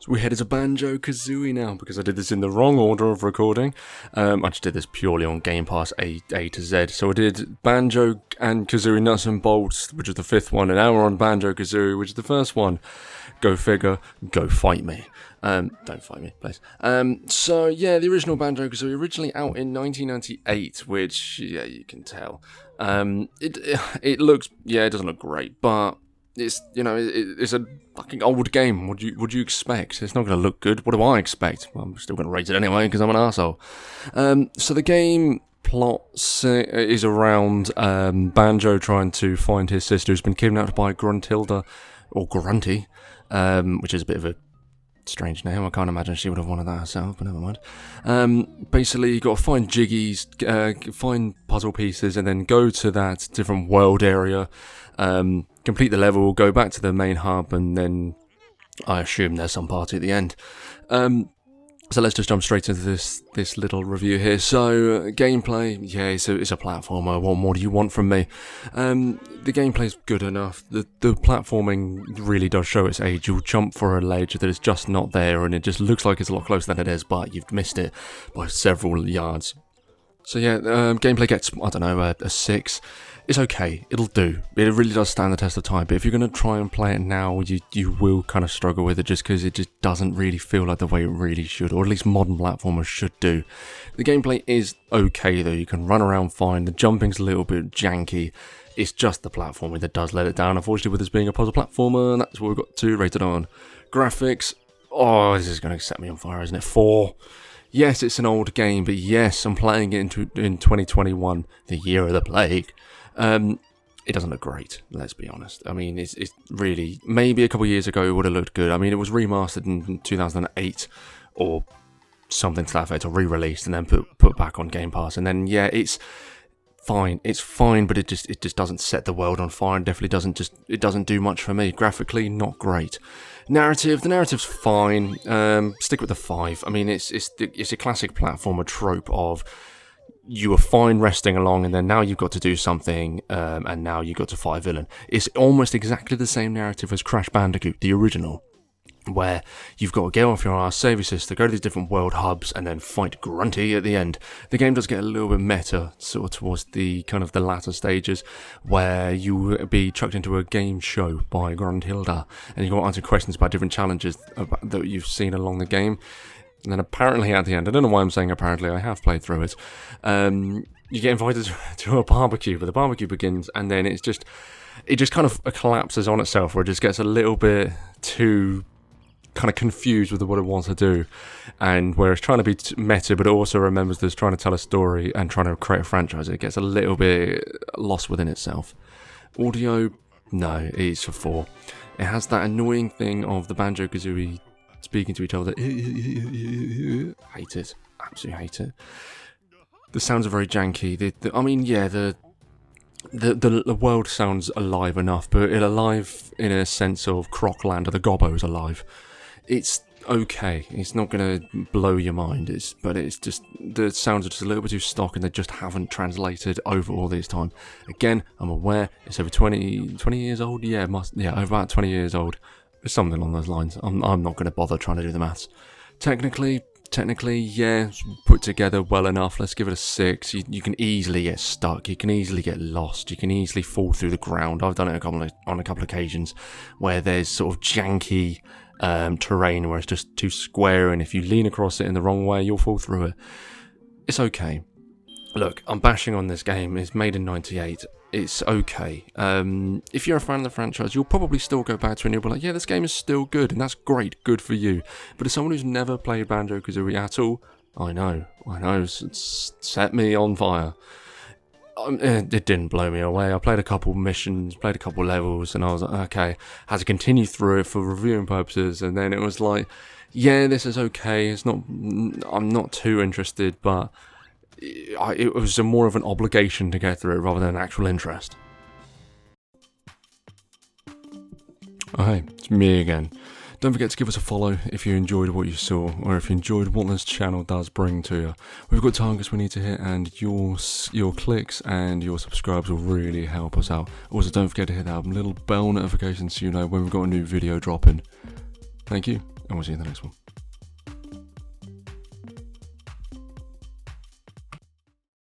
So we're headed to Banjo-Kazooie now, because I did this in the wrong order of recording. I just did this purely on GamePass A to Z. So I did Banjo and Kazooie Nuts and Bolts, which is the fifth one, and now we're on Banjo-Kazooie, which is the first one. Go figure, go fight me. Don't fight me, please. So yeah, the original Banjo-Kazooie, originally out in 1998, which, yeah, you can tell. It looks, yeah, it doesn't look great, but it's, you know, it's a fucking old game. What do you expect? It's not going to look good. What do I expect? Well, I'm still going to rate it anyway because I'm an arsehole. So the game plot is around Banjo trying to find his sister who's been kidnapped by Gruntilda, or Grunty, which is a bit of a strange name. I can't imagine she would have wanted that herself, but never mind. Basically, you got to find jiggies, find puzzle pieces, and then go to that different world area, complete the level, go back to the main hub, and then I assume there's some party at the end. So let's just jump straight into this little review here. So, gameplay, yeah, it's a platformer. What more do you want from me? The gameplay's good enough. The platforming really does show its age. You'll jump for a ledge that is just not there, and it just looks like it's a lot closer than it is, but you've missed it by several yards. So yeah, gameplay gets, I don't know, a 6. It's okay, it'll do. It really does stand the test of time, but if you're going to try and play it now, you will kind of struggle with it just because it just doesn't really feel like the way it really should, or at least modern platformers should do. The gameplay is okay though, you can run around fine, the jumping's a little bit janky, it's just the platforming that does let it down, unfortunately, with this being a puzzle platformer, and that's what we've got to rate it on. Graphics, oh, this is going to set me on fire, isn't it? 4. Yes, it's an old game, but yes, I'm playing it in 2021, the year of the plague. It doesn't look great, let's be honest. I mean, it's really, maybe a couple of years ago it would have looked good. I mean, it was remastered in 2008 or something to that effect, or re-released and then put back on Game Pass. And then, yeah, it's fine, but it just doesn't set the world on fire, and definitely doesn't do much for me. Graphically, not great. The narrative's fine. Stick with the 5. I mean, it's a classic platformer trope of you were fine resting along, and then now you've got to do something, and now you've got to fight a villain. It's almost exactly the same narrative as Crash Bandicoot, the original, where you've got to get off your ass, save your sister, go to these different world hubs, and then fight Grunty at the end. The game does get a little bit meta, sort of towards the kind of the latter stages, where you will be chucked into a game show by Gruntilda, and you've got to answer questions about different challenges that you've seen along the game. And then apparently at the end, I don't know why I'm saying apparently, I have played through it, you get invited to a barbecue, but the barbecue begins, and then it just kind of collapses on itself, where it just gets a little bit too kind of confused with what it wants to do, and where it's trying to be meta, but it also remembers that it's trying to tell a story and trying to create a franchise. It gets a little bit lost within itself. Audio, no, it's a 4. It has that annoying thing of the Banjo-Kazooie speaking to each other. Hate it. Absolutely hate it. The sounds are very janky. I mean, yeah, the world sounds alive enough, but it's alive in a sense of Crocland, or the Gobbo's alive. It's okay. It's not going to blow your mind. But it's just, the sounds are just a little bit too stock, and they just haven't translated over all this time. Again, I'm aware it's over 20 years old. Yeah, over about 20 years old. Something along those lines. I'm not going to bother trying to do the maths. Technically, yeah, it's put together well enough. Let's give it a 6. You can easily get stuck. You can easily get lost. You can easily fall through the ground. I've done it on a couple of occasions where there's sort of janky terrain where it's just too square, and if you lean across it in the wrong way, you'll fall through it. It's okay. Look, I'm bashing on this game. It's made in 98. It's okay. If you're a fan of the franchise, you'll probably still go back to it and you'll be like, yeah, this game is still good, and that's great, good for you. But as someone who's never played Banjo-Kazooie at all, I know, it's set me on fire. It didn't blow me away. I played a couple missions, played a couple levels, and I was like, okay, had to continue through it for reviewing purposes, and then it was like, yeah, this is okay, I'm not too interested, but it was more of an obligation to get through it rather than an actual interest. Oh hey, it's me again. Don't forget to give us a follow if you enjoyed what you saw, or if you enjoyed what this channel does bring to you. We've got targets we need to hit, and your clicks and your subscribes will really help us out. Also, don't forget to hit that little bell notification so you know when we've got a new video dropping. Thank you, and we'll see you in the next one.